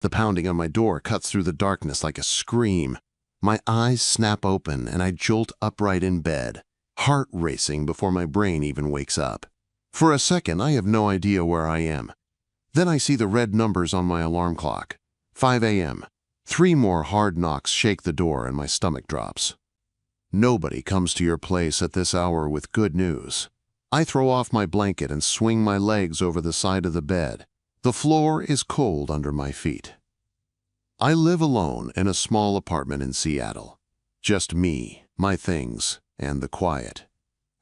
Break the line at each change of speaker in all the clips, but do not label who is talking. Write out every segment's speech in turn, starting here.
The pounding on my door cuts through the darkness like a scream. My eyes snap open and I jolt upright in bed, heart racing before my brain even wakes up. For a second, I have no idea where I am. Then I see the red numbers on my alarm clock. 5 a.m. 3 more hard knocks shake the door and my stomach drops. Nobody comes to your place at this hour with good news. I throw off my blanket and swing my legs over the side of the bed. The floor is cold under my feet. I live alone in a small apartment in Seattle. Just me, my things, and the quiet.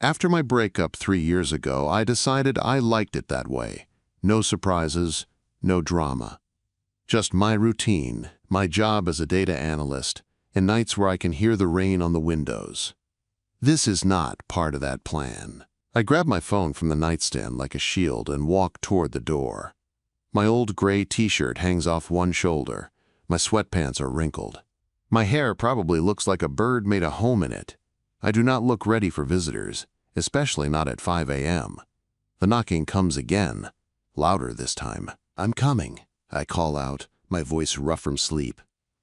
After my breakup 3 years ago, I decided I liked it that way. No surprises, no drama. Just my routine, my job as a data analyst, and nights where I can hear the rain on the windows. This is not part of that plan. I grab my phone from the nightstand like a shield and walk toward the door. My old gray t-shirt hangs off one shoulder. My sweatpants are wrinkled. My hair probably looks like a bird made a home in it. I do not look ready for visitors, especially not at 5 a.m. The knocking comes again, louder this time. "I'm coming," I call out, my voice rough from sleep.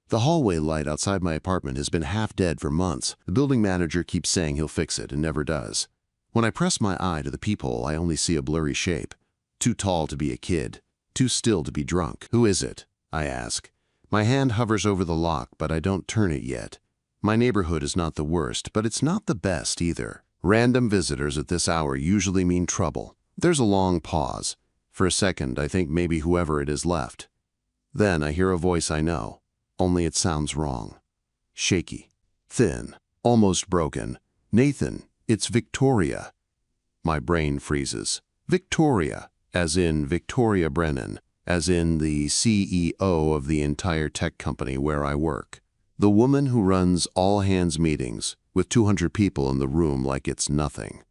The hallway light outside my apartment has been half dead for months. The building manager keeps saying he'll fix it and never does. When I press my eye to the peephole, I only see a blurry shape. Too tall to be a kid, too still to be drunk. "Who is it?" I ask. My hand hovers over the lock, but I don't turn it yet. My neighborhood is not the worst, but it's not the best either. Random visitors at this hour usually mean trouble. There's a long pause. For a second, I think maybe whoever it is left. Then I hear a voice I know, only it sounds wrong. Shaky, thin, almost broken. "Nathan, it's Victoria." My brain freezes. Victoria, as in Victoria Brennan, as in the CEO of the entire tech company where I work. The woman who runs all-hands meetings with 200 people in the room like it's nothing.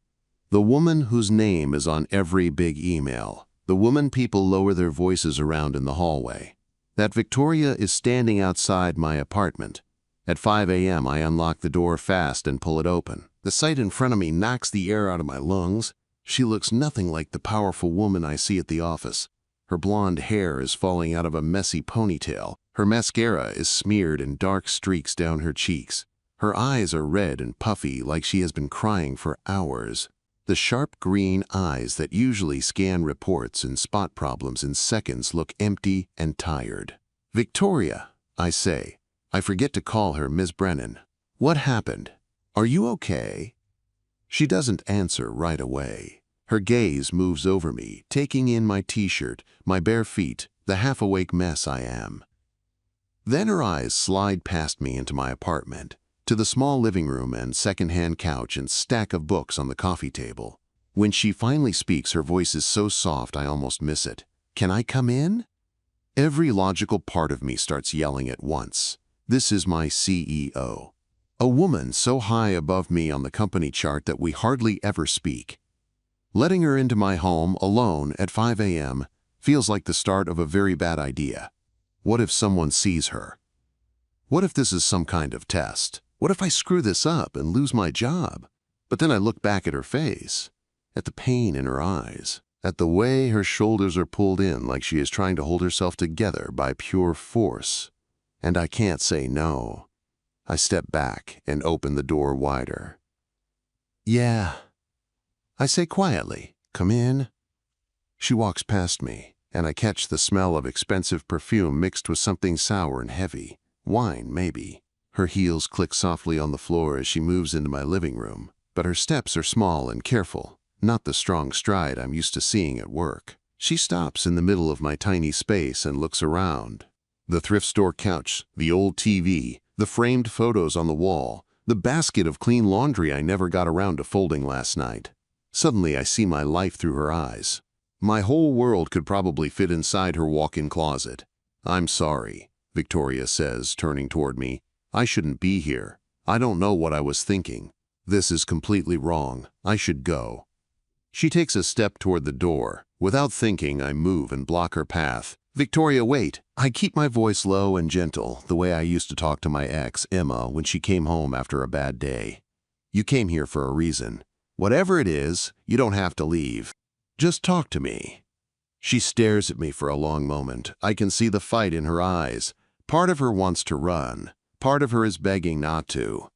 The woman whose name is on every big email. The woman people lower their voices around in the hallway. That Victoria is standing outside my apartment. At 5 a.m. I unlock the door fast and pull it open. The sight in front of me knocks the air out of my lungs. She looks nothing like the powerful woman I see at the office. Her blonde hair is falling out of a messy ponytail. Her mascara is smeared in dark streaks down her cheeks. Her eyes are red and puffy like she has been crying for hours. The sharp green eyes that usually scan reports and spot problems in seconds look empty and tired. "Victoria," I say. I forget to call her Ms. Brennan. "What happened? Are you okay?" She doesn't answer right away. Her gaze moves over me, taking in my t-shirt, my bare feet, the half-awake mess I am. Then her eyes slide past me into my apartment, to the small living room and second-hand couch and stack of books on the coffee table. When she finally speaks, her voice is so soft I almost miss it. "Can I come in?" Every logical part of me starts yelling at once. This is my CEO. A woman so high above me on the company chart that we hardly ever speak. Letting her into my home alone at 5 a.m. feels like the start of a very bad idea. What if someone sees her? What if this is some kind of test? What if I screw this up and lose my job? But then I look back at her face, at the pain in her eyes, at the way her shoulders are pulled in like she is trying to hold herself together by pure force. And I can't say no. I step back and open the door wider. "Yeah," I say quietly. "Come in." She walks past me, and I catch the smell of expensive perfume mixed with something sour and heavy. Wine, maybe. Her heels click softly on the floor as she moves into my living room, but her steps are small and careful, not the strong stride I'm used to seeing at work. She stops in the middle of my tiny space and looks around. The thrift store couch, the old TV, the framed photos on the wall, the basket of clean laundry I never got around to folding last night. Suddenly I see my life through her eyes. My whole world could probably fit inside her walk-in closet. "I'm sorry," Victoria says, turning toward me. "I shouldn't be here. I don't know what I was thinking. This is completely wrong. I should go." She takes a step toward the door. Without thinking, I move and block her path. "Victoria, wait." I keep my voice low and gentle, the way I used to talk to my ex, Emma, when she came home after a bad day. "You came here for a reason. Whatever it is, you don't have to leave. Just talk to me." She stares at me for a long moment. I can see the fight in her eyes. Part of her wants to run. Part of her is begging not to.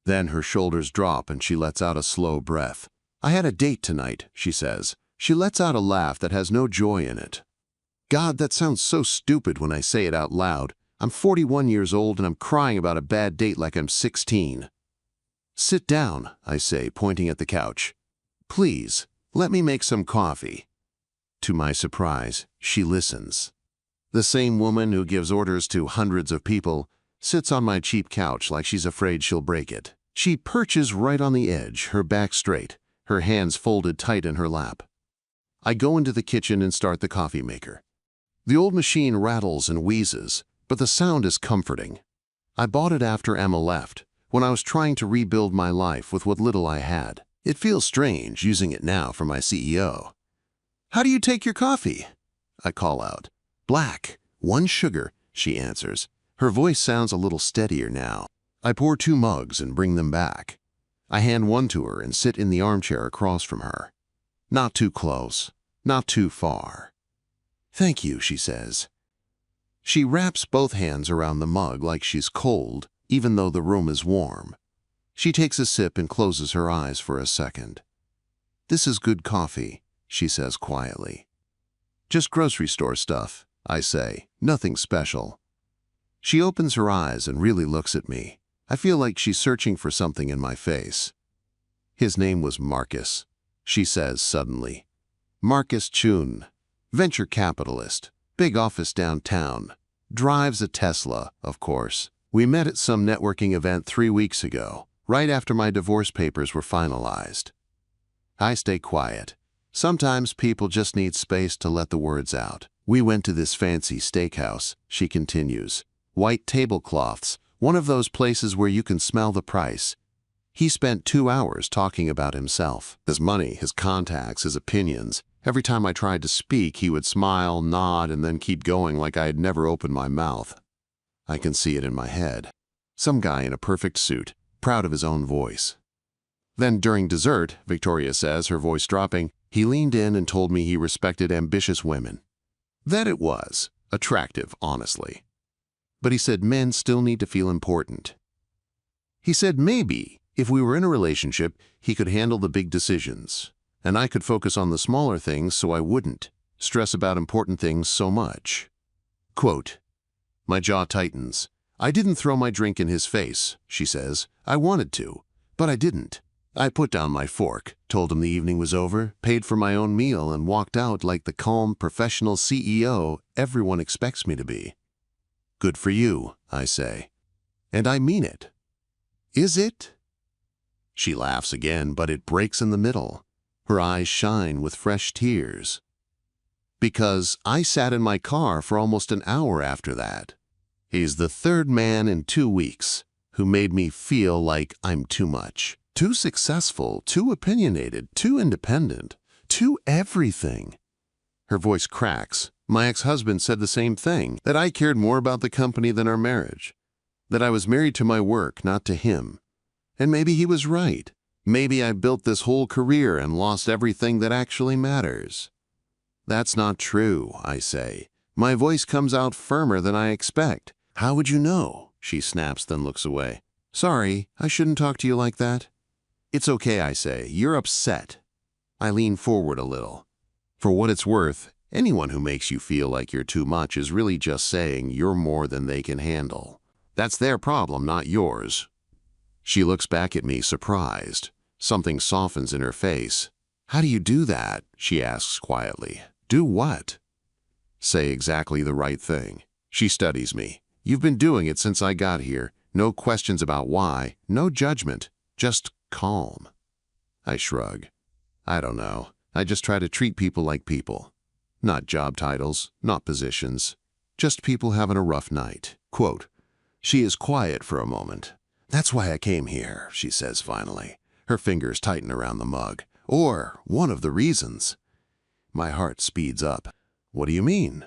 Then her shoulders drop and she lets out a slow breath. "I had a date tonight," she says. She lets out a laugh that has no joy in it. God, that sounds so stupid when I say it out loud. I'm 41 years old and I'm crying about a bad date like I'm 16. "Sit down," I say, pointing at the couch. "Please, let me make some coffee." To my surprise, she listens. The same woman who gives orders to hundreds of people sits on my cheap couch like she's afraid she'll break it. She perches right on the edge, her back straight, her hands folded tight in her lap. I go into the kitchen and start the coffee maker. The old machine rattles and wheezes, but the sound is comforting. I bought it after Emma left, when I was trying to rebuild my life with what little I had. It feels strange using it now for my CEO. "How do you take your coffee?" I call out. "Black, 1 sugar," she answers. Her voice sounds a little steadier now. I pour 2 mugs and bring them back. I hand one to her and sit in the armchair across from her. Not too close, not too far. "Thank you," she says. She wraps both hands around the mug like she's cold, even though the room is warm. She takes a sip and closes her eyes for a second. "This is good coffee," she says quietly. "Just grocery store stuff," I say, "nothing special." She opens her eyes and really looks at me. I feel like she's searching for something in my face. "His name was Marcus," she says suddenly. "Marcus Chun, venture capitalist, big office downtown, drives a Tesla, of course. We met at some networking event 3 weeks ago, right after my divorce papers were finalized." I stay quiet. Sometimes people just need space to let the words out. "We went to this fancy steakhouse," she continues. "White tablecloths, one of those places where you can smell the price. He spent 2 hours talking about himself, his money, his contacts, his opinions. Every time I tried to speak, he would smile, nod, and then keep going like I had never opened my mouth. I can see it in my head. Some guy in a perfect suit, proud of his own voice. Then during dessert, Victoria says, her voice dropping, he leaned in and told me he respected ambitious women. That it was. Attractive, honestly. But he said men still need to feel important. He said maybe, if we were in a relationship, he could handle the big decisions, and I could focus on the smaller things so I wouldn't stress about important things so much. Quote, "My jaw tightens. I didn't throw my drink in his face," she says. "I wanted to, but I didn't. I put down my fork, told him the evening was over, paid for my own meal, and walked out like the calm, professional CEO everyone expects me to be." "Good for you," I say. "And I mean it." "Is it?" She laughs again, but it breaks in the middle. Her eyes shine with fresh tears. "Because I sat in my car for almost an hour after that. He's the 3rd man in 2 weeks who made me feel like I'm too much. Too successful, too opinionated, too independent, too everything." Her voice cracks. "My ex-husband said the same thing, that I cared more about the company than our marriage, that I was married to my work, not to him. And maybe he was right. Maybe I built this whole career and lost everything that actually matters." "That's not true," I say. My voice comes out firmer than I expect. "How would you know?" she snaps, then looks away. "Sorry, I shouldn't talk to you like that." "It's okay," I say. "You're upset." I lean forward a little. For what it's worth, anyone who makes you feel like you're too much is really just saying you're more than they can handle. That's their problem, not yours. She looks back at me, surprised. Something softens in her face. "How do you do that?" she asks quietly. "Do what?" "Say exactly the right thing." She studies me. "You've been doing it since I got here. No questions about why, no judgment, just calm." I shrug. "I don't know. I just try to treat people like people. Not job titles, not positions. Just people having a rough night." Quote, she is quiet for a moment. "That's why I came here," she says finally. Her fingers tighten around the mug. "Or one of the reasons." My heart speeds up. "What do you mean?"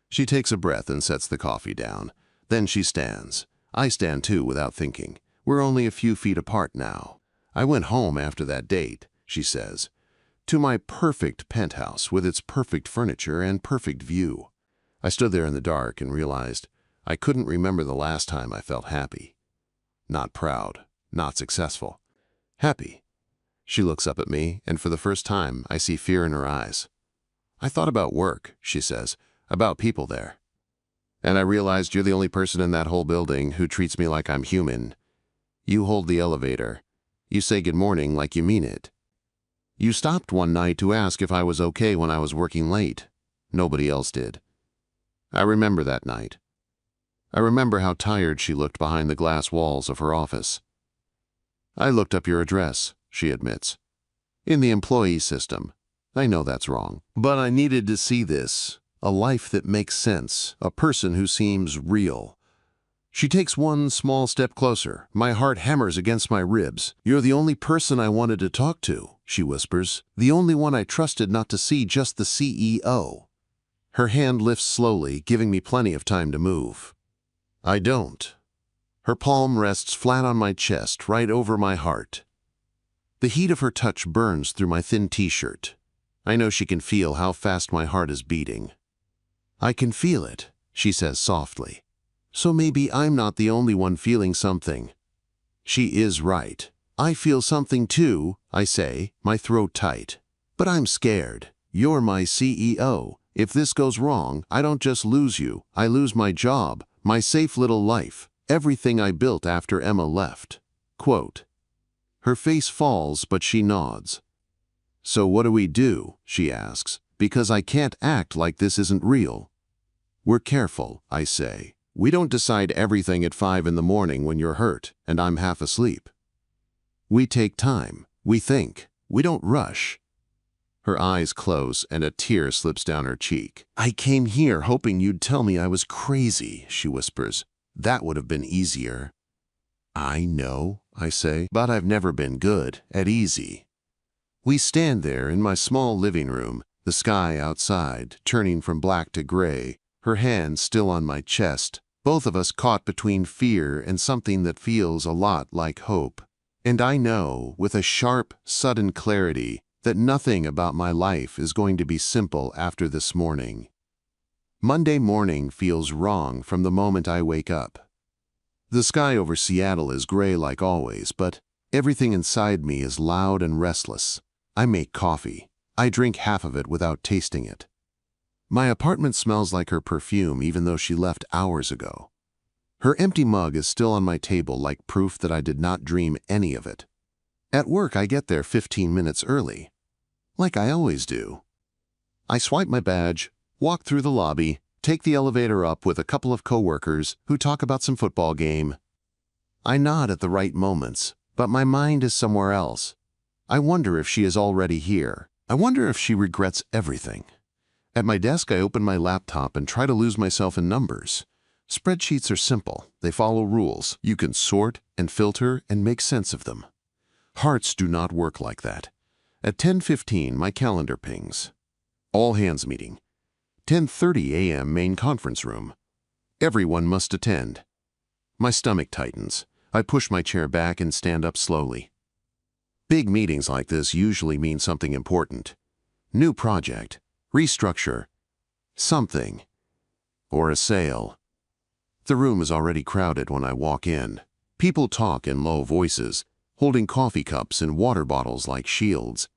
She takes a breath and sets the coffee down. Then she stands. I stand too without thinking. We're only a few feet apart now. "I went home after that date," she says. to my perfect penthouse with its perfect furniture and perfect view. I stood there in the dark and realized I couldn't remember the last time I felt happy. Not proud, not successful. Happy. She looks up at me, and for the first time, I see fear in her eyes. I thought about work, she says, about people there. And I realized you're the only person in that whole building who treats me like I'm human. You hold the elevator. You say good morning like you mean it. You stopped one night to ask if I was okay when I was working late. Nobody else did. I remember that night. I remember how tired she looked behind the glass walls of her office. I looked up your address, she admits. In the employee system. I know that's wrong. But I needed to see this. A life that makes sense. A person who seems real. She takes one small step closer. My heart hammers against my ribs. You're the only person I wanted to talk to, she whispers. The only one I trusted not to see just the CEO. Her hand lifts slowly, giving me plenty of time to move. I don't. Her palm rests flat on my chest, right over my heart. The heat of her touch burns through my thin t-shirt. I know she can feel how fast my heart is beating. I can feel it, she says softly. So maybe I'm not the only one feeling something. She is right. I feel something too, I say, my throat tight. But I'm scared. You're my CEO. If this goes wrong, I don't just lose you. I lose my job, my safe little life, everything I built after Emma left. Quote. Her face falls, but she nods. So what do we do? She asks, because I can't act like this isn't real. We're careful, I say. We don't decide everything at 5 in the morning when you're hurt and I'm half asleep. We take time. We think. We don't rush. Her eyes close and a tear slips down her cheek. I came here hoping you'd tell me I was crazy, she whispers. That would have been easier. I know, I say, but I've never been good at easy. We stand there in my small living room, the sky outside, turning from black to gray, her hand still on my chest, both of us caught between fear and something that feels a lot like hope. And I know, with a sharp, sudden clarity, that nothing about my life is going to be simple after this morning. Monday morning feels wrong from the moment I wake up. The sky over Seattle is gray like always, but everything inside me is loud and restless. I make coffee. I drink half of it without tasting it. My apartment smells like her perfume even though she left hours ago. Her empty mug is still on my table like proof that I did not dream any of it. At work I get there 15 minutes early, like I always do. I swipe my badge, walk through the lobby, take the elevator up with a couple of coworkers who talk about some football game. I nod at the right moments, but my mind is somewhere else. I wonder if she is already here. I wonder if she regrets everything. At my desk, I open my laptop and try to lose myself in numbers. Spreadsheets are simple. They follow rules. You can sort and filter and make sense of them. Hearts do not work like that. At 10:15, my calendar pings. All hands meeting. 10:30 a.m. main conference room. Everyone must attend. My stomach tightens. I push my chair back and stand up slowly. Big meetings like this usually mean something important. New project. Restructure, something, or a sale. The room is already crowded when I walk in. People talk in low voices, holding coffee cups and water bottles like shields.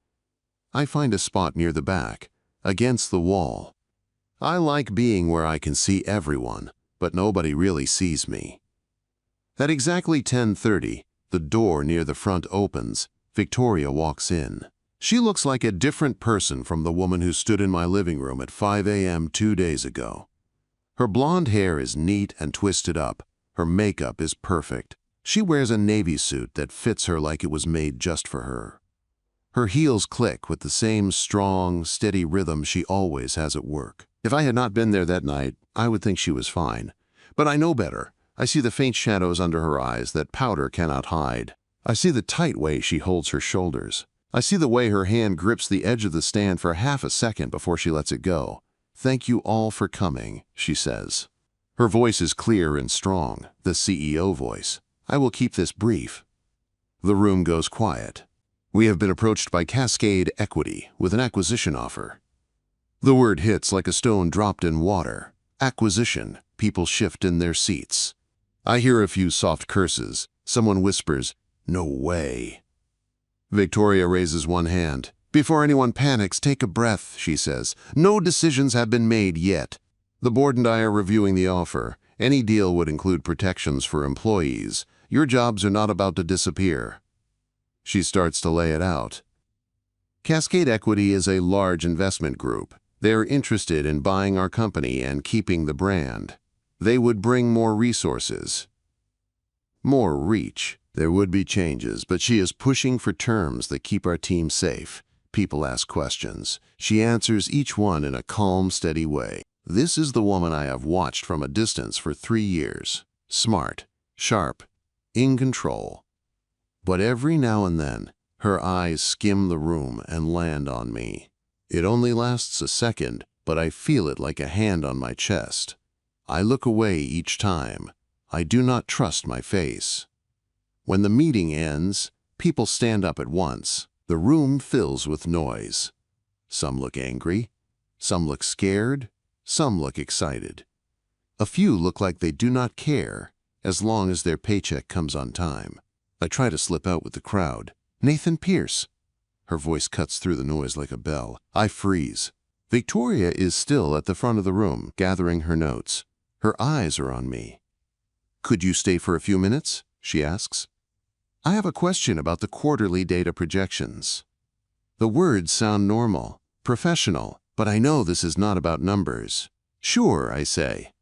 I find a spot near the back, against the wall. I like being where I can see everyone, but nobody really sees me. At exactly 10:30, the door near the front opens. Victoria walks in. She looks like a different person from the woman who stood in my living room at 5 a.m. 2 days ago. Her blonde hair is neat and twisted up. Her makeup is perfect. She wears a navy suit that fits her like it was made just for her. Her heels click with the same strong, steady rhythm she always has at work. If I had not been there that night, I would think she was fine. But I know better. I see the faint shadows under her eyes that powder cannot hide. I see the tight way she holds her shoulders. I see the way her hand grips the edge of the stand for half a second before she lets it go. Thank you all for coming, she says. Her voice is clear and strong, the CEO voice. I will keep this brief. The room goes quiet. We have been approached by Cascade Equity with an acquisition offer. The word hits like a stone dropped in water. Acquisition. People shift in their seats. I hear a few soft curses. Someone whispers, "No way." Victoria raises one hand. "Before anyone panics, take a breath," she says. "No decisions have been made yet. The board and I are reviewing the offer. Any deal would include protections for employees. Your jobs are not about to disappear." She starts to lay it out. Cascade Equity is a large investment group. They're interested in buying our company and keeping the brand. They would bring more resources, more reach. There would be changes, but she is pushing for terms that keep our team safe. People ask questions. She answers each one in a calm, steady way. This is the woman I have watched from a distance for 3 years. Smart, sharp, in control. But every now and then, her eyes skim the room and land on me. It only lasts a second, but I feel it like a hand on my chest. I look away each time. I do not trust my face. When the meeting ends, people stand up at once. The room fills with noise. Some look angry, some look scared, some look excited. A few look like they do not care, as long as their paycheck comes on time. I try to slip out with the crowd. "Nathan Pierce." Her voice cuts through the noise like a bell. I freeze. Victoria is still at the front of the room, gathering her notes. Her eyes are on me. "Could you stay for a few minutes?" she asks. "I have a question about the quarterly data projections." The words sound normal, professional, but I know this is not about numbers. "Sure," I say.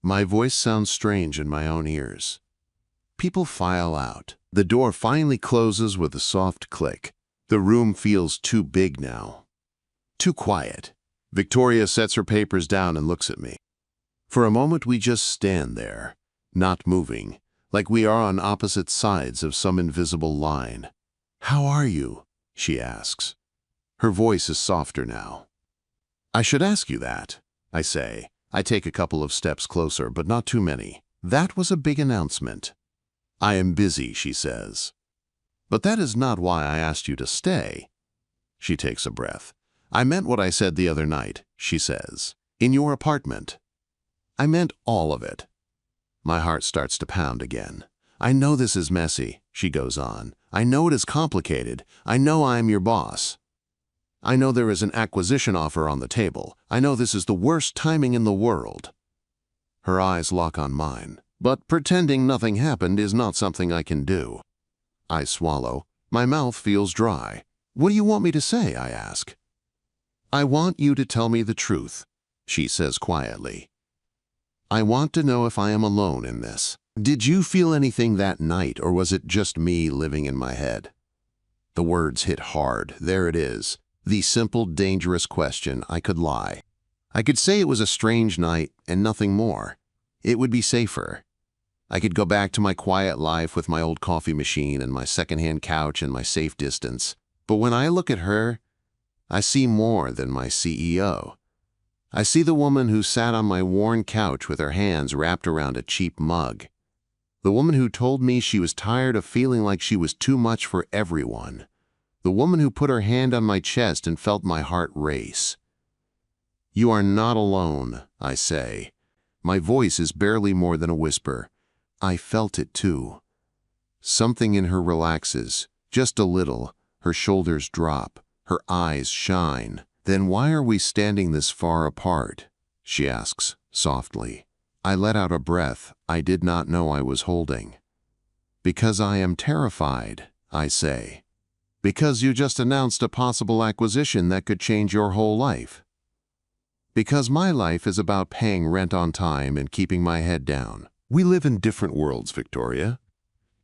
My voice sounds strange in my own ears. People file out. The door finally closes with a soft click. The room feels too big now. Too quiet. Victoria sets her papers down and looks at me. For a moment we just stand there, not moving, like we are on opposite sides of some invisible line. "How are you?" she asks. Her voice is softer now. "I should ask you that," I say. I take a couple of steps closer, but not too many. "That was a big announcement." "I am busy," she says. "But that is not why I asked you to stay." She takes a breath. "I meant what I said the other night," she says. "In your apartment." I meant all of it. My heart starts to pound again. "I know this is messy," she goes on. "I know it is complicated. I know I am your boss. I know there is an acquisition offer on the table. I know this is the worst timing in the world." Her eyes lock on mine. But pretending nothing happened is not something I can do. I swallow. My mouth feels dry. "What do you want me to say?" I ask. "I want you to tell me the truth," she says quietly. "I want to know if I am alone in this. Did you feel anything that night, or was it just me living in my head?" The words hit hard. There it is. The simple, dangerous question. I could lie. I could say it was a strange night and nothing more. It would be safer. I could go back to my quiet life with my old coffee machine and my secondhand couch and my safe distance. But when I look at her, I see more than my CEO. I see the woman who sat on my worn couch with her hands wrapped around a cheap mug. The woman who told me she was tired of feeling like she was too much for everyone. The woman who put her hand on my chest and felt my heart race. "You are not alone," I say. My voice is barely more than a whisper. I felt it too. Something in her relaxes, just a little. Her shoulders drop. Her eyes shine. "Then why are we standing this far apart?" she asks, softly. I let out a breath I did not know I was holding. "Because I am terrified," I say. "Because you just announced a possible acquisition that could change your whole life." "Because my life is about paying rent on time and keeping my head down." "We live in different worlds, Victoria.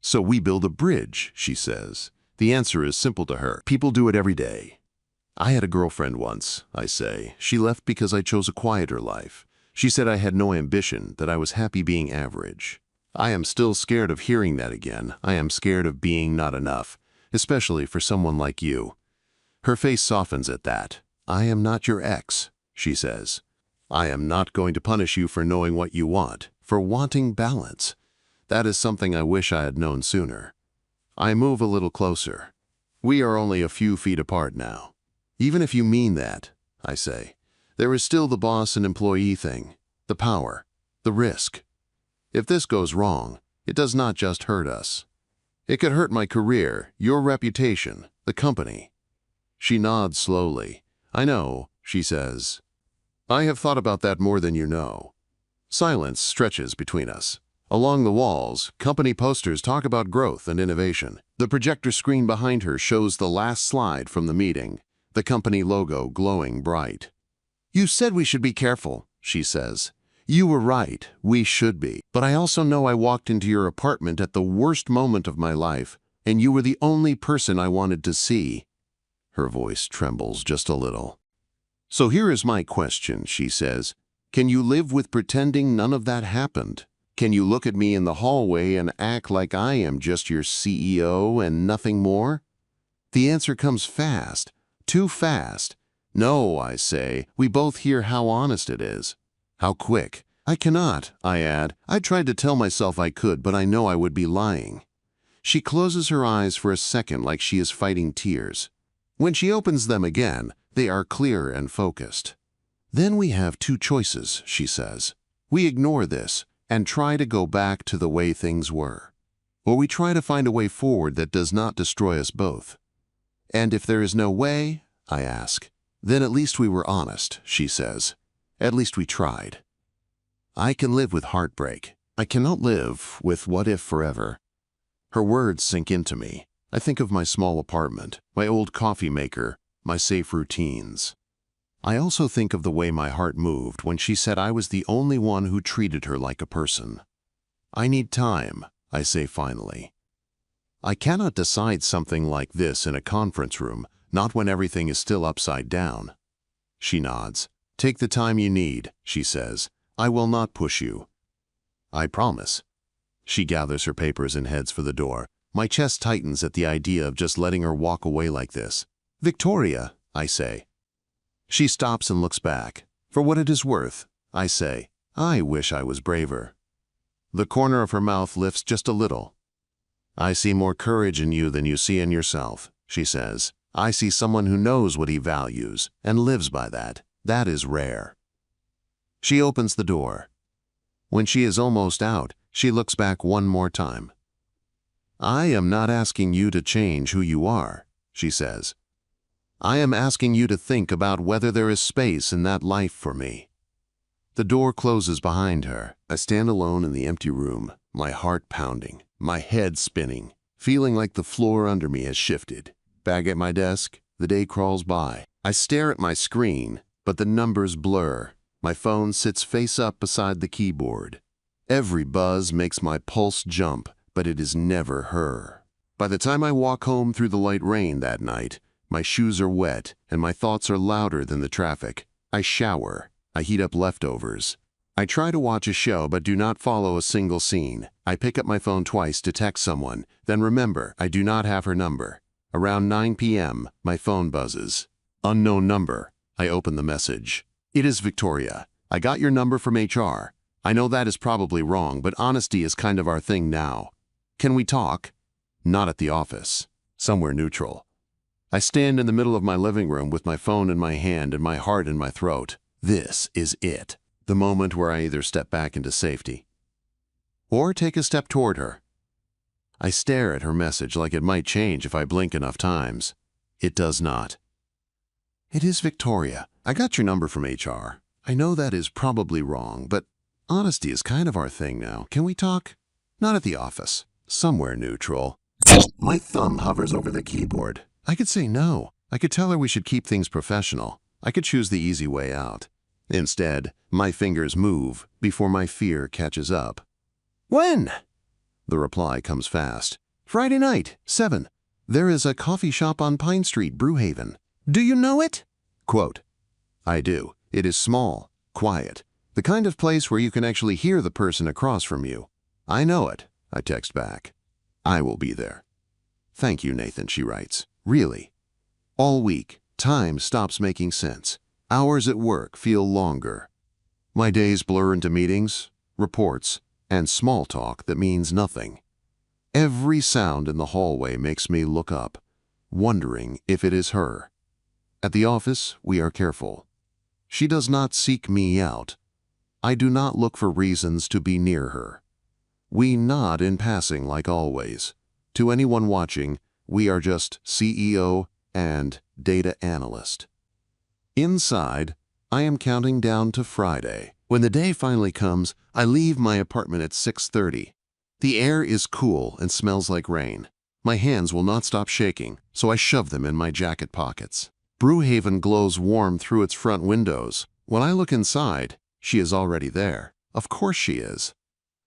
So we build a bridge," she says. The answer is simple to her. People do it every day. "I had a girlfriend once," I say. "She left because I chose a quieter life. She said I had no ambition, that I was happy being average. I am still scared of hearing that again. I am scared of being not enough, especially for someone like you." Her face softens at that. "I am not your ex," she says. "I am not going to punish you for knowing what you want, for wanting balance. That is something I wish I had known sooner." I move a little closer. We are only a few feet apart now. Even if you mean that, I say, there is still the boss and employee thing, the power, the risk. If this goes wrong, it does not just hurt us. It could hurt my career, your reputation, the company. She nods slowly. I know, she says. I have thought about that more than you know. Silence stretches between us. Along the walls, company posters talk about growth and innovation. The projector screen behind her shows the last slide from the meeting, the company logo glowing bright. You said we should be careful, she says. You were right, we should be. But I also know I walked into your apartment at the worst moment of my life, and you were the only person I wanted to see. Her voice trembles just a little. So here is my question, she says. Can you live with pretending none of that happened? Can you look at me in the hallway and act like I am just your CEO and nothing more? The answer comes fast, too fast. No, I say, we both hear how honest it is. How quick. I cannot, I add. I tried to tell myself I could, but I know I would be lying. She closes her eyes for a second like she is fighting tears. When she opens them again, they are clear and focused. Then we have two choices, she says. We ignore this and try to go back to the way things were. Or we try to find a way forward that does not destroy us both. And if there is no way, I ask, then at least we were honest, she says. At least we tried. I can live with heartbreak. I cannot live with what if forever. Her words sink into me. I think of my small apartment, my old coffee maker, my safe routines. I also think of the way my heart moved when she said I was the only one who treated her like a person. I need time, I say finally. I cannot decide something like this in a conference room, not when everything is still upside down. She nods. Take the time you need, she says. I will not push you. I promise. She gathers her papers and heads for the door. My chest tightens at the idea of just letting her walk away like this. Victoria, I say. She stops and looks back. For what it is worth, I say, I wish I was braver. The corner of her mouth lifts just a little. I see more courage in you than you see in yourself, she says. I see someone who knows what he values and lives by that. That is rare. She opens the door. When she is almost out, she looks back one more time. I am not asking you to change who you are, she says. I am asking you to think about whether there is space in that life for me. The door closes behind her. I stand alone in the empty room, my heart pounding, my head spinning, feeling like the floor under me has shifted. Back at my desk, the day crawls by. I stare at my screen, but the numbers blur. My phone sits face up beside the keyboard. Every buzz makes my pulse jump, but it is never her. By the time I walk home through the light rain that night, my shoes are wet and my thoughts are louder than the traffic. I shower. I heat up leftovers. I try to watch a show but do not follow a single scene. I pick up my phone twice to text someone, then remember I do not have her number. Around 9 p.m., my phone buzzes. Unknown number. I open the message. It is Victoria. I got your number from HR. I know that is probably wrong, but honesty is kind of our thing now. Can we talk? Not at the office. Somewhere neutral. I stand in the middle of my living room with my phone in my hand and my heart in my throat. This is it. The moment where I either step back into safety or take a step toward her. I stare at her message like it might change if I blink enough times. It does not. It is Victoria. I got your number from HR. I know that is probably wrong, but honesty is kind of our thing now. Can we talk? Not at the office. Somewhere neutral. My thumb hovers over the keyboard. I could say no. I could tell her we should keep things professional. I could choose the easy way out. Instead, my fingers move before my fear catches up. When? The reply comes fast. Friday night, 7. There is a coffee shop on Pine Street, Brewhaven. Do you know it? Quote, I do. It is small, quiet, the kind of place where you can actually hear the person across from you. I know it, I text back. I will be there. Thank you, Nathan, she writes. Really. All week, time stops making sense. Hours at work feel longer. My days blur into meetings, reports, and small talk that means nothing. Every sound in the hallway makes me look up. wondering if it is her. At the office, we are careful. She does not seek me out. I do not look for reasons to be near her. We nod in passing like always. To anyone watching, we are just CEO and data analyst. Inside, I am counting down to Friday. When the day finally comes, I leave my apartment at 6:30. The air is cool and smells like rain. My hands will not stop shaking, so I shove them in my jacket pockets. Brewhaven glows warm through its front windows. When I look inside, she is already there. Of course she is.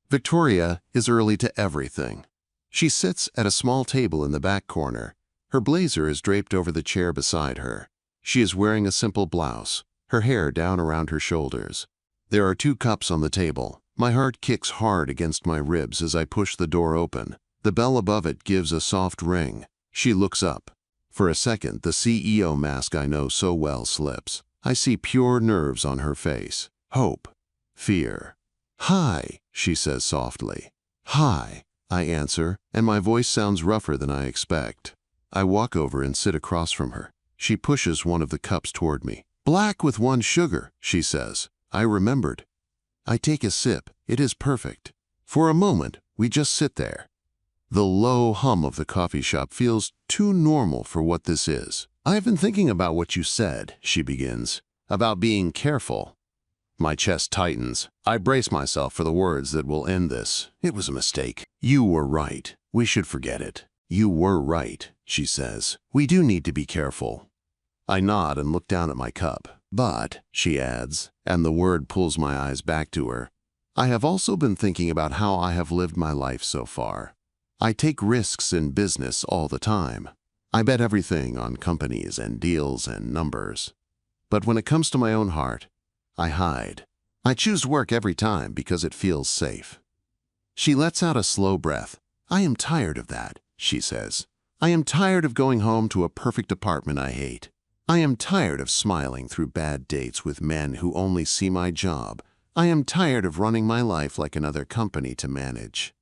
Victoria is early to everything. She sits at a small table in the back corner. Her blazer is draped over the chair beside her. She is wearing a simple blouse, her hair down around her shoulders. There are 2 cups on the table. My heart kicks hard against my ribs as I push the door open. The bell above it gives a soft ring. She looks up. For a second, the CEO mask I know so well slips. I see pure nerves on her face. Hope. Fear. "Hi," she says softly. "Hi," I answer, and my voice sounds rougher than I expect. I walk over and sit across from her. She pushes one of the cups toward me. "Black with 1 sugar," she says. I remembered. I take a sip. It is perfect. For a moment, we just sit there. The low hum of the coffee shop feels too normal for what this is. "I've been thinking about what you said," she begins, "about being careful." My chest tightens. I brace myself for the words that will end this. It was a mistake. "You were right. We should forget it." "You were right," she says. "We do need to be careful." I nod and look down at my cup. "But," she adds, and the word pulls my eyes back to her, "I have also been thinking about how I have lived my life so far. I take risks in business all the time. I bet everything on companies and deals and numbers. But when it comes to my own heart, I hide. I choose work every time because it feels safe." She lets out a slow breath. "I am tired of that," she says. "I am tired of going home to a perfect apartment I hate. I am tired of smiling through bad dates with men who only see my job. I am tired of running my life like another company to manage."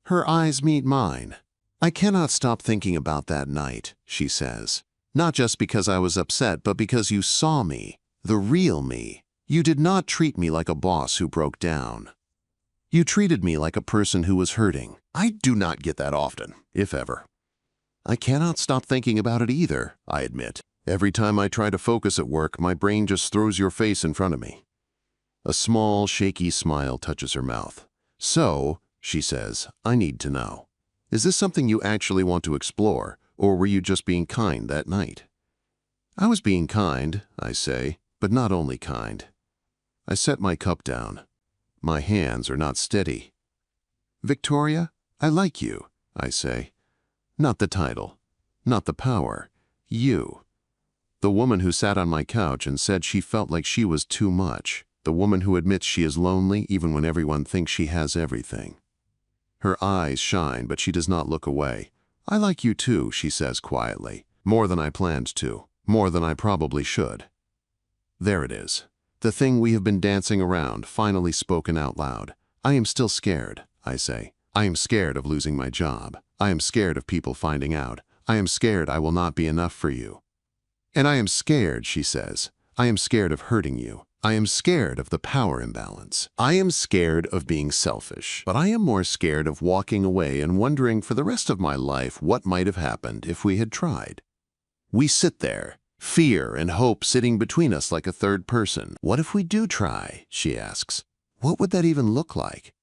Her eyes meet mine. "I cannot stop thinking about that night," she says. "Not just because I was upset, but because you saw me, the real me. You did not treat me like a boss who broke down. You treated me like a person who was hurting. I do not get that often, if ever." "I cannot stop thinking about it either," I admit. "Every time I try to focus at work, my brain just throws your face in front of me." A small, shaky smile touches her mouth. "So," she says, "I need to know. Is this something you actually want to explore, or were you just being kind that night?" "I was being kind," I say, "but not only kind." I set my cup down. My hands are not steady. "Victoria, I like you," I say. "Not the title, not the power. You. The woman who sat on my couch and said she felt like she was too much. The woman who admits she is lonely even when everyone thinks she has everything." Her eyes shine, but she does not look away. "I like you too," she says quietly. "More than I planned to. More than I probably should." There it is. The thing we have been dancing around, finally spoken out loud. "I am still scared," I say. "I am scared of losing my job. I am scared of people finding out. I am scared I will not be enough for you." "And I am scared," she says. "I am scared of hurting you. I am scared of the power imbalance. I am scared of being selfish. But I am more scared of walking away and wondering for the rest of my life what might have happened if we had tried." We sit there, fear and hope sitting between us like a third person. "What if we do try?" she asks. "What would that even look like?"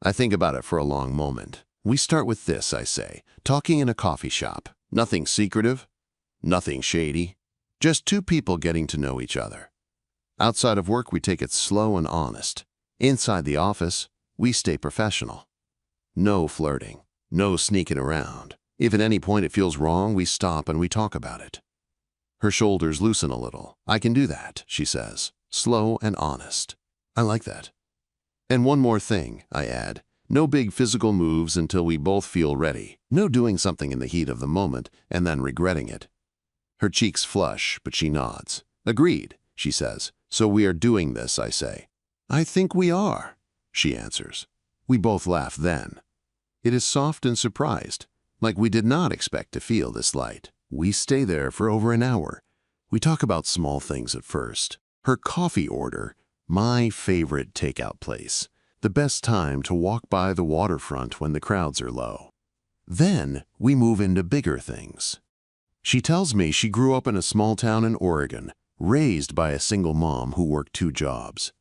I think about it for a long moment. "We start with this," I say, "talking in a coffee shop. Nothing secretive, nothing shady. Just 2 people getting to know each other. Outside of work, we take it slow and honest. Inside the office, we stay professional. No flirting, no sneaking around. If at any point it feels wrong, we stop and we talk about it." Her shoulders loosen a little. "I can do that," she says, "slow and honest." I like that. "And one more thing," I add. "No big physical moves until we both feel ready. No doing something in the heat of the moment and then regretting it." Her cheeks flush, but she nods. "Agreed," she says. "So we are doing this," I say. "I think we are," she answers. We both laugh then. It is soft and surprised, like we did not expect to feel this light. We stay there for over an hour. We talk about small things at first. Her coffee order, my favorite takeout place, the best time to walk by the waterfront when the crowds are low. Then we move into bigger things. She tells me she grew up in a small town in Oregon, raised by a single mom who worked 2 jobs.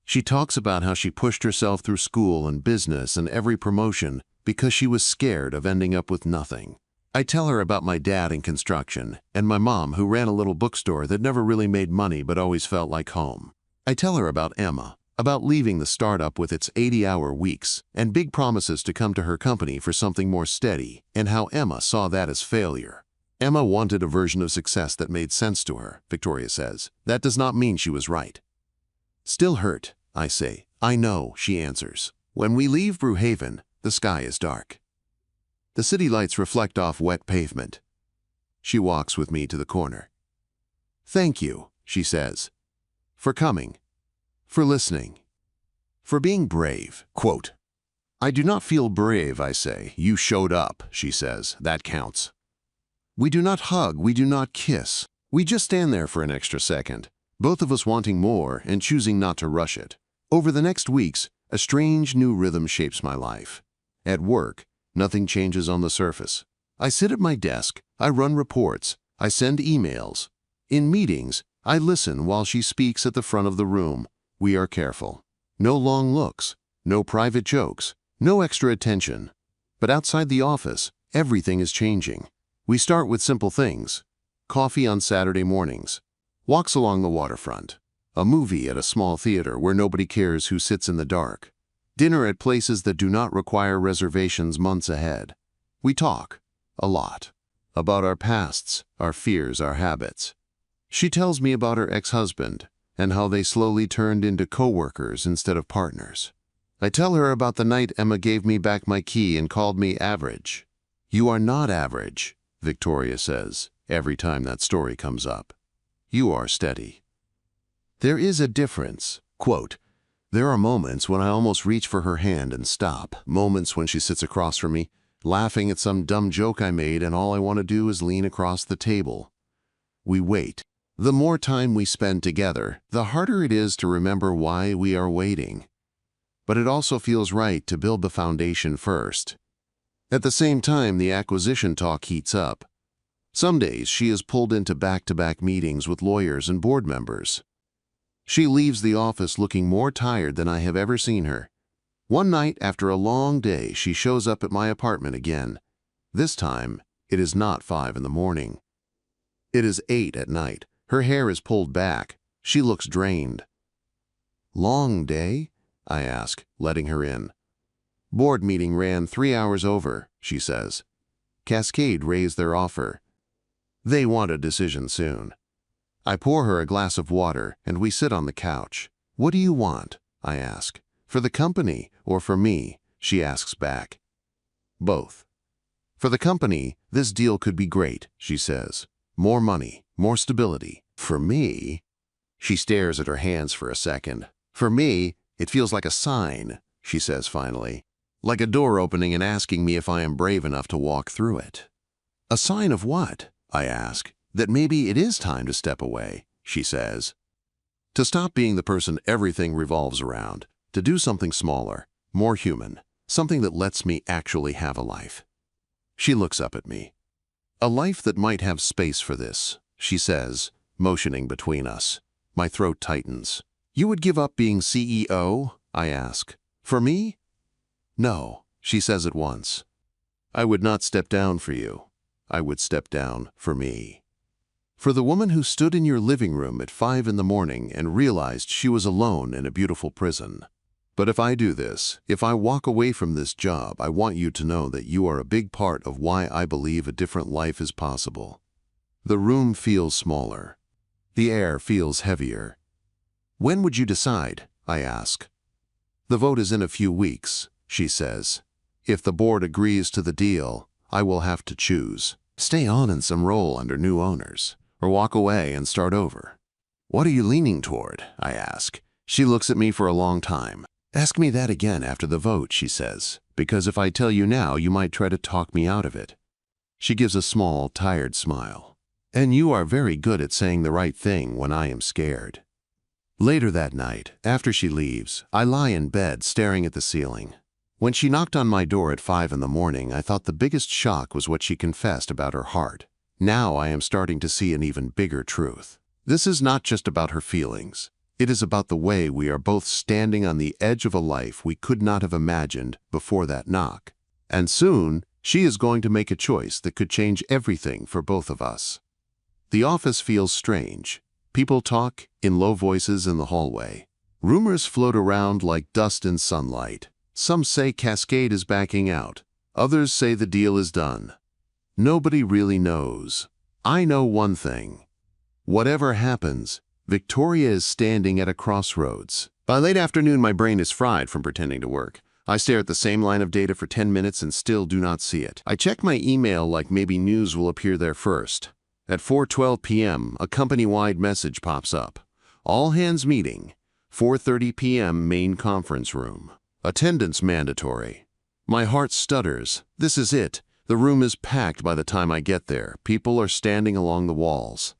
She talks about how she pushed herself through school and business and every promotion because she was scared of ending up with nothing. I tell her about my dad in construction and my mom who ran a little bookstore that never really made money but always felt like home. I tell her about Emma, about leaving the startup with its 80-hour weeks and big promises to come to her company for something more steady, and how Emma saw that as failure. Emma wanted a version of success that made sense to her, Victoria says. That does not mean she was right. Still hurt, I say. I know, she answers. When we leave Brewhaven, the sky is dark. The city lights reflect off wet pavement. She walks with me to the corner. Thank you, she says, for coming. For listening. For being brave. Quote, I do not feel brave, I say. You showed up, she says. That counts. We do not hug, we do not kiss. We just stand there for an extra second, both of us wanting more and choosing not to rush it. Over the next weeks, a strange new rhythm shapes my life. At work, nothing changes on the surface. I sit at my desk, I run reports, I send emails. In meetings, I listen while she speaks at the front of the room. We are careful. No long looks, no private jokes, no extra attention. But outside the office, everything is changing. We start with simple things. Coffee on Saturday mornings. Walks along the waterfront. A movie at a small theater where nobody cares who sits in the dark. Dinner at places that do not require reservations months ahead. We talk, a lot, about our pasts, our fears, our habits. She tells me about her ex-husband and how they slowly turned into co-workers instead of partners. I tell her about the night Emma gave me back my key and called me average. You are not average, Victoria says, every time that story comes up. You are steady. There is a difference. Quote, there are moments when I almost reach for her hand and stop. Moments when she sits across from me, laughing at some dumb joke I made, and all I want to do is lean across the table. We wait. The more time we spend together, the harder it is to remember why we are waiting. But it also feels right to build the foundation first. At the same time, the acquisition talk heats up. Some days she is pulled into back-to-back meetings with lawyers and board members. She leaves the office looking more tired than I have ever seen her. One night, after a long day, she shows up at my apartment again. This time, it is not 5 in the morning. It is 8 at night. Her hair is pulled back. She looks drained. Long day? I ask, letting her in. Board meeting ran 3 hours over, she says. Cascade raised their offer. They want a decision soon. I pour her a glass of water and we sit on the couch. What do you want? I ask. For the company or for me? She asks back. Both. For the company, this deal could be great, she says. More money, more stability. For me, she stares at her hands for a second. For me, it feels like a sign, she says finally. Like a door opening and asking me if I am brave enough to walk through it. A sign of what? I ask. That maybe it is time to step away, she says. To stop being the person everything revolves around. To do something smaller, more human. Something that lets me actually have a life. She looks up at me. A life that might have space for this, she says, motioning between us. My throat tightens. You would give up being CEO? I ask. For me? No, she says at once. I would not step down for you. I would step down for me. For the woman who stood in your living room at 5 in the morning and realized she was alone in a beautiful prison. But if I do this, if I walk away from this job, I want you to know that you are a big part of why I believe a different life is possible. The room feels smaller. The air feels heavier. When would you decide? I ask. The vote is in a few weeks, she says. If the board agrees to the deal, I will have to choose. Stay on in some role under new owners, or walk away and start over. What are you leaning toward? I ask. She looks at me for a long time. Ask me that again after the vote, she says, because if I tell you now, you might try to talk me out of it. She gives a small, tired smile. And you are very good at saying the right thing when I am scared. Later that night, after she leaves, I lie in bed staring at the ceiling. When she knocked on my door at 5 in the morning, I thought the biggest shock was what she confessed about her heart. Now I am starting to see an even bigger truth. This is not just about her feelings. It is about the way we are both standing on the edge of a life we could not have imagined before that knock. And soon, she is going to make a choice that could change everything for both of us. The office feels strange. People talk in low voices in the hallway. Rumors float around like dust in sunlight. Some say Cascade is backing out. Others say the deal is done. Nobody really knows. I know one thing. Whatever happens, Victoria is standing at a crossroads. By late afternoon, my brain is fried from pretending to work. I stare at the same line of data for 10 minutes and still do not see it. I check my email like maybe news will appear there first. At 4:12 p.m., a company-wide message pops up. All hands meeting, 4:30 p.m. main conference room. Attendance mandatory. My heart stutters. This is it. The room is packed by the time I get there. People are standing along the walls.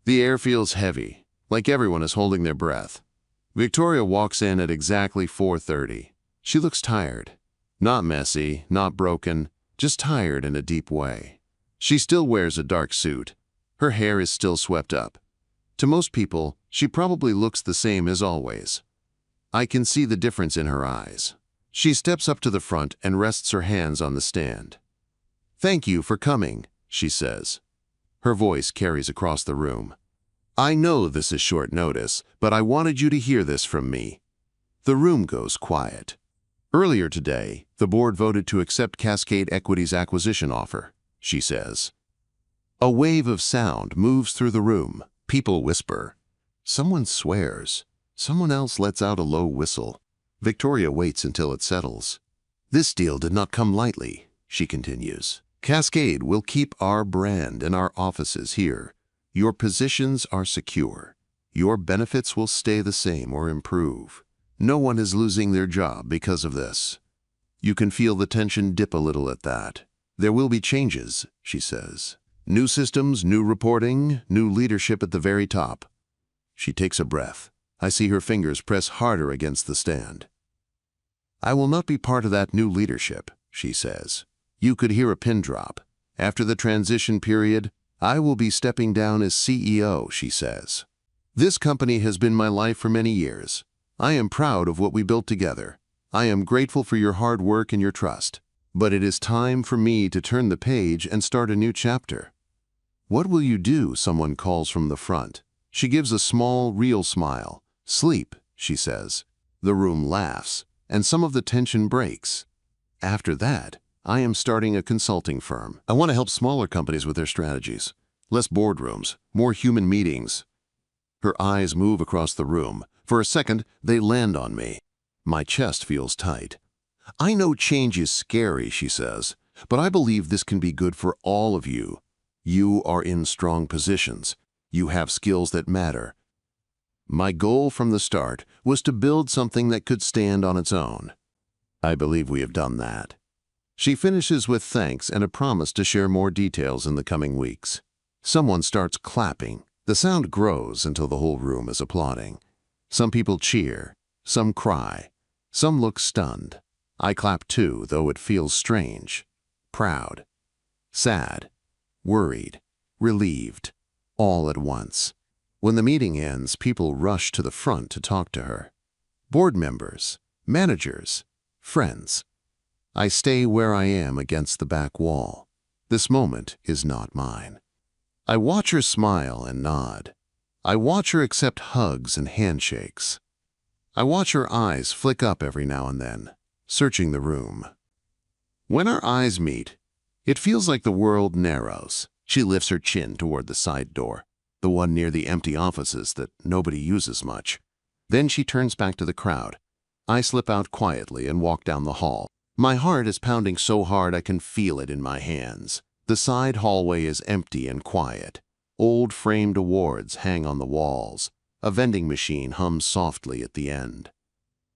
The air feels heavy, like everyone is holding their breath. Victoria walks in at exactly 4:30. She looks tired. Not messy, not broken, just tired in a deep way. She still wears a dark suit. Her hair is still swept up. To most people, she probably looks the same as always. I can see the difference in her eyes. She steps up to the front and rests her hands on the stand. "Thank you for coming," she says. Her voice carries across the room. "I know this is short notice, but I wanted you to hear this from me." The room goes quiet. "Earlier today, the board voted to accept Cascade Equity's acquisition offer," she says. A wave of sound moves through the room. People whisper. Someone swears. Someone else lets out a low whistle. Victoria waits until it settles. "This deal did not come lightly," she continues. "Cascade will keep our brand and our offices here. Your positions are secure. Your benefits will stay the same or improve. No one is losing their job because of this." You can feel the tension dip a little at that. "There will be changes," she says. "New systems, new reporting, new leadership at the very top." She takes a breath. I see her fingers press harder against the stand. "I will not be part of that new leadership," she says. You could hear a pin drop. "After the transition period, I will be stepping down as CEO," she says. "This company has been my life for many years. I am proud of what we built together. I am grateful for your hard work and your trust. But it is time for me to turn the page and start a new chapter." "What will you do?" someone calls from the front. She gives a small, real smile. "Sleep," she says. The room laughs, and some of the tension breaks. "After that, I am starting a consulting firm. I want to help smaller companies with their strategies. Less boardrooms, more human meetings." Her eyes move across the room. For a second, they land on me. My chest feels tight. "I know change is scary," she says, "but I believe this can be good for all of you. You are in strong positions. You have skills that matter. My goal from the start was to build something that could stand on its own. I believe we have done that." She finishes with thanks and a promise to share more details in the coming weeks. Someone starts clapping. The sound grows until the whole room is applauding. Some people cheer, some cry, some look stunned. I clap too, though it feels strange. Proud, sad, worried, relieved, all at once. When the meeting ends, people rush to the front to talk to her. Board members, managers, friends. I stay where I am against the back wall. This moment is not mine. I watch her smile and nod. I watch her accept hugs and handshakes. I watch her eyes flick up every now and then, searching the room. When our eyes meet, it feels like the world narrows. She lifts her chin toward the side door, the one near the empty offices that nobody uses much. Then she turns back to the crowd. I slip out quietly and walk down the hall. My heart is pounding so hard I can feel it in my hands. The side hallway is empty and quiet. Old framed awards hang on the walls. A vending machine hums softly at the end.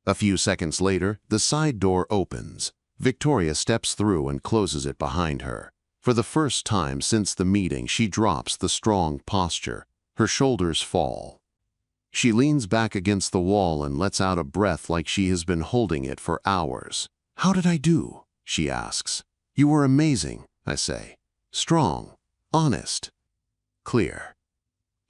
A few seconds later, the side door opens. Victoria steps through and closes it behind her. For the first time since the meeting, she drops the strong posture. Her shoulders fall. She leans back against the wall and lets out a breath like she has been holding it for hours. "How did I do?" she asks. "You were amazing," I say. "Strong, honest, clear."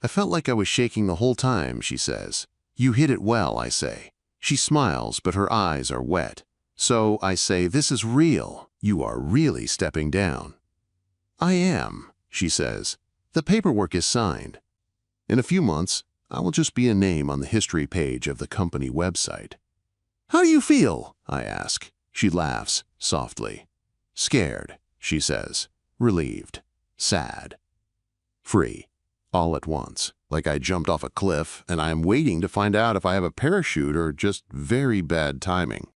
"I felt like I was shaking the whole time," she says. "You hit it well," I say. She smiles, but her eyes are wet. So I say, "This is real. You are really stepping down." "I am," she says. "The paperwork is signed. In a few months, I will just be a name on the history page of the company website." "How do you feel?" I ask. She laughs softly. "Scared," she says. "Relieved. Sad. Free. All at once. Like I jumped off a cliff and I am waiting to find out if I have a parachute or just very bad timing."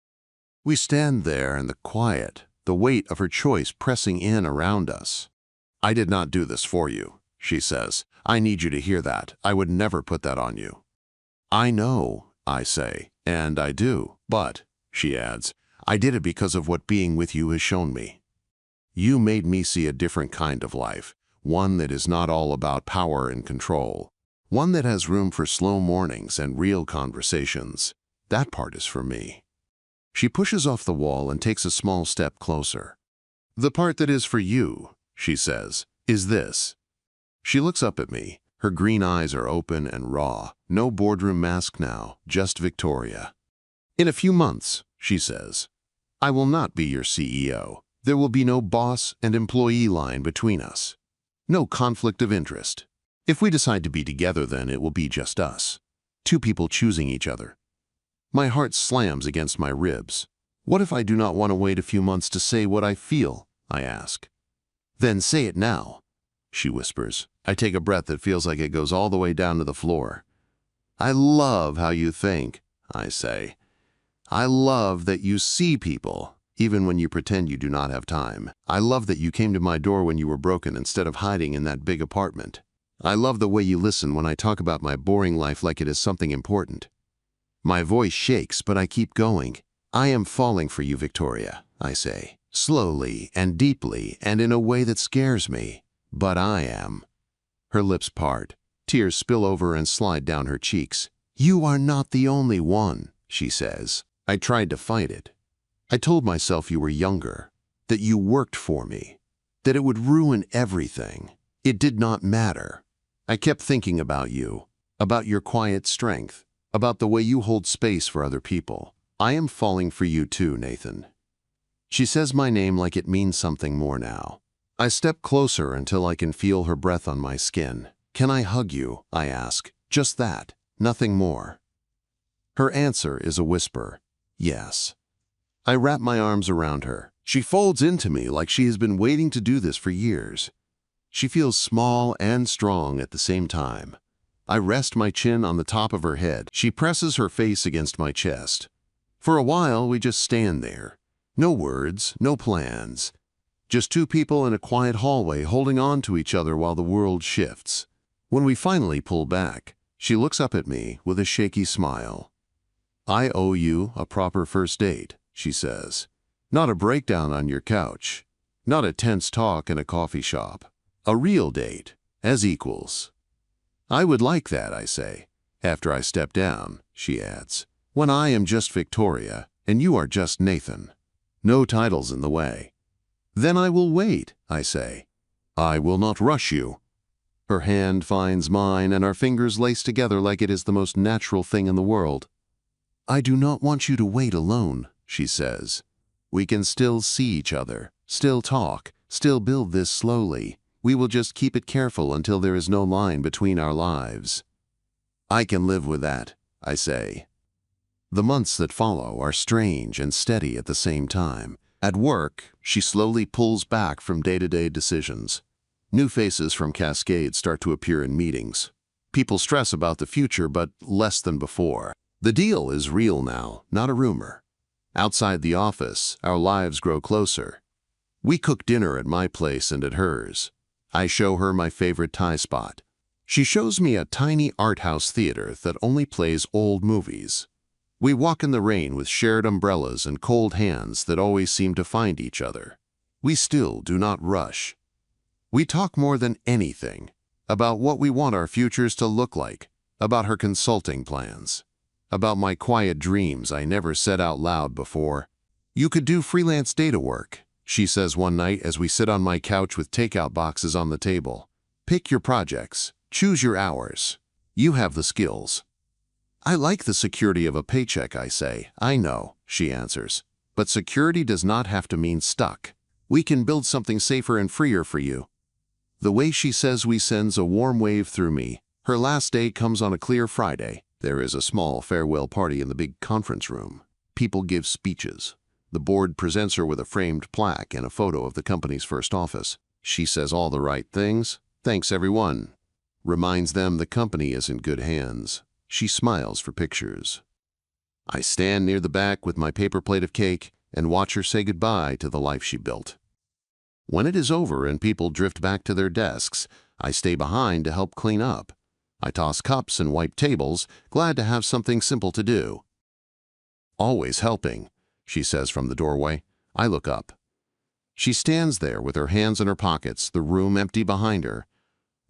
We stand there in the quiet, the weight of her choice pressing in around us. "I did not do this for you," she says. "I need you to hear that. I would never put that on you." "I know," I say, "and I do. But," she adds, "I did it because of what being with you has shown me. You made me see a different kind of life, one that is not all about power and control, one that has room for slow mornings and real conversations. That part is for me." She pushes off the wall and takes a small step closer. "The part that is for you," she says, "is this." She looks up at me. Her green eyes are open and raw. No boardroom mask now, just Victoria. "In a few months," she says, "I will not be your CEO. There will be no boss and employee line between us. No conflict of interest. If we decide to be together, then it will be just us. Two people choosing each other." My heart slams against my ribs. "What if I do not want to wait a few months to say what I feel?" I ask. "Then say it now," she whispers. I take a breath that feels like it goes all the way down to the floor. "I love how you think," I say. "I love that you see people, even when you pretend you do not have time. I love that you came to my door when you were broken instead of hiding in that big apartment. I love the way you listen when I talk about my boring life like it is something important." My voice shakes, but I keep going. "I am falling for you, Victoria," I say, slowly and deeply and in a way that scares me. But I am. Her lips part. Tears spill over and slide down her cheeks. "You are not the only one," she says. I tried to fight it. I told myself you were younger, that you worked for me, that it would ruin everything. It did not matter. I kept thinking about you, about your quiet strength, about the way you hold space for other people. I am falling for you too, Nathan." She says my name like it means something more now. I step closer until I can feel her breath on my skin. "Can I hug you?" I ask. Just that, nothing more. Her answer is a whisper. "Yes." I wrap my arms around her. She folds into me like she has been waiting to do this for years. She feels small and strong at the same time. I rest my chin on the top of her head. She presses her face against my chest. For a while, we just stand there. No words, no plans. Just two people in a quiet hallway holding on to each other while the world shifts. When we finally pull back, she looks up at me with a shaky smile. "I owe you a proper first date," she says. "Not a breakdown on your couch. Not a tense talk in a coffee shop. A real date, as equals." "I would like that," I say. "After I step down," she adds. "When I am just Victoria and you are just Nathan. No titles in the way." "Then I will wait," I say. "I will not rush you." Her hand finds mine and our fingers lace together like it is the most natural thing in the world. "I do not want you to wait alone," she says. "We can still see each other, still talk, still build this slowly. We will just keep it careful until there is no line between our lives." "I can live with that," I say. The months that follow are strange and steady at the same time. At work, she slowly pulls back from day-to-day decisions. New faces from Cascade start to appear in meetings. People stress about the future, but less than before. The deal is real now, not a rumor. Outside the office, our lives grow closer. We cook dinner at my place and at hers. I show her my favorite Thai spot. She shows me a tiny art house theater that only plays old movies. We walk in the rain with shared umbrellas and cold hands that always seem to find each other. We still do not rush. We talk more than anything about what we want our futures to look like, about her consulting plans, about my quiet dreams I never said out loud before. "You could do freelance data work," she says one night as we sit on my couch with takeout boxes on the table. "Pick your projects, choose your hours. You have the skills." "I like the security of a paycheck," I say. "I know," she answers. "But security does not have to mean stuck. We can build something safer and freer for you." The way she says we sends a warm wave through me. Her last day comes on a clear Friday. There is a small farewell party in the big conference room. People give speeches. The board presents her with a framed plaque and a photo of the company's first office. She says all the right things, thanks everyone, reminds them the company is in good hands. She smiles for pictures. I stand near the back with my paper plate of cake and watch her say goodbye to the life she built. When it is over and people drift back to their desks, I stay behind to help clean up. I toss cups and wipe tables, glad to have something simple to do. "Always helping," she says from the doorway. I look up. She stands there with her hands in her pockets, the room empty behind her.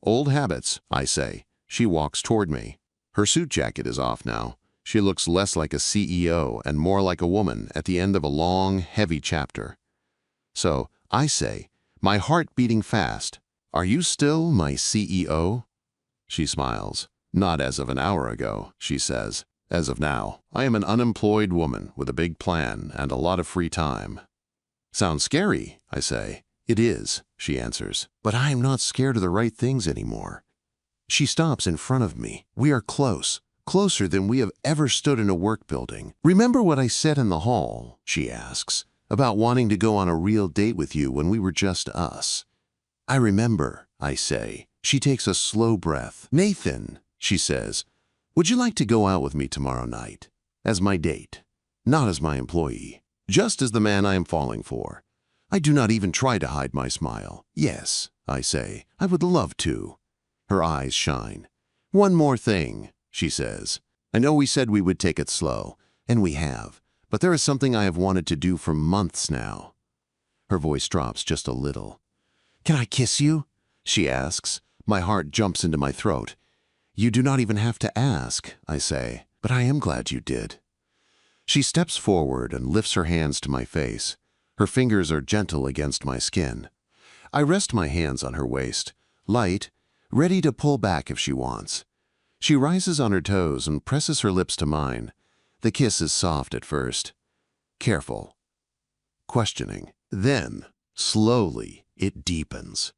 "Old habits," I say. She walks toward me. Her suit jacket is off now. She looks less like a CEO and more like a woman at the end of a long, heavy chapter. So, I say, my heart beating fast, "Are you still my CEO?" She smiles. "Not as of an hour ago," she says. "As of now, I am an unemployed woman with a big plan and a lot of free time." "Sounds scary," I say. "It is," she answers. "But I am not scared of the right things anymore." She stops in front of me. We are close, closer than we have ever stood in a work building. "Remember what I said in the hall?" she asks, "about wanting to go on a real date with you when we were just us." "I remember," I say. She takes a slow breath. "Nathan," she says, "would you like to go out with me tomorrow night? As my date, not as my employee, just as the man I am falling for." I do not even try to hide my smile. "Yes," I say, "I would love to." Her eyes shine. "One more thing," she says. "I know we said we would take it slow, and we have, but there is something I have wanted to do for months now." Her voice drops just a little. "Can I kiss you?" she asks. My heart jumps into my throat. "You do not even have to ask," I say, "but I am glad you did." She steps forward and lifts her hands to my face. Her fingers are gentle against my skin. I rest my hands on her waist, light, ready to pull back if she wants. She rises on her toes and presses her lips to mine. The kiss is soft at first, careful, questioning. Then, slowly, it deepens.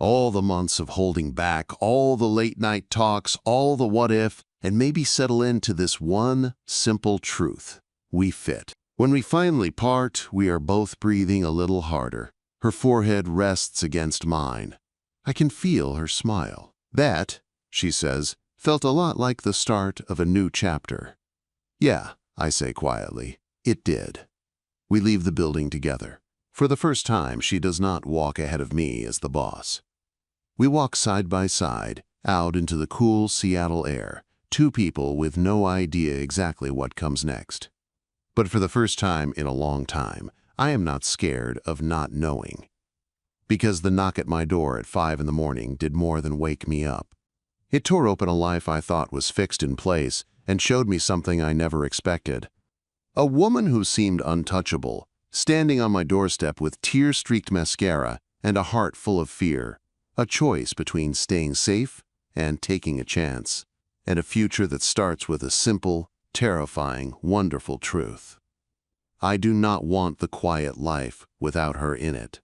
All the months of holding back, all the late-night talks, all the what-if, and maybe settle into this one simple truth. We fit. When we finally part, we are both breathing a little harder. Her forehead rests against mine. I can feel her smile. "That," she says, "felt a lot like the start of a new chapter." "Yeah," I say quietly, "it did." We leave the building together. For the first time, she does not walk ahead of me as the boss. We walk side by side, out into the cool Seattle air, two people with no idea exactly what comes next. But for the first time in a long time, I am not scared of not knowing. Because the knock at my door at 5 in the morning did more than wake me up. It tore open a life I thought was fixed in place and showed me something I never expected. A woman who seemed untouchable, standing on my doorstep with tear-streaked mascara and a heart full of fear. A choice between staying safe and taking a chance, and a future that starts with a simple, terrifying, wonderful truth. I do not want the quiet life without her in it.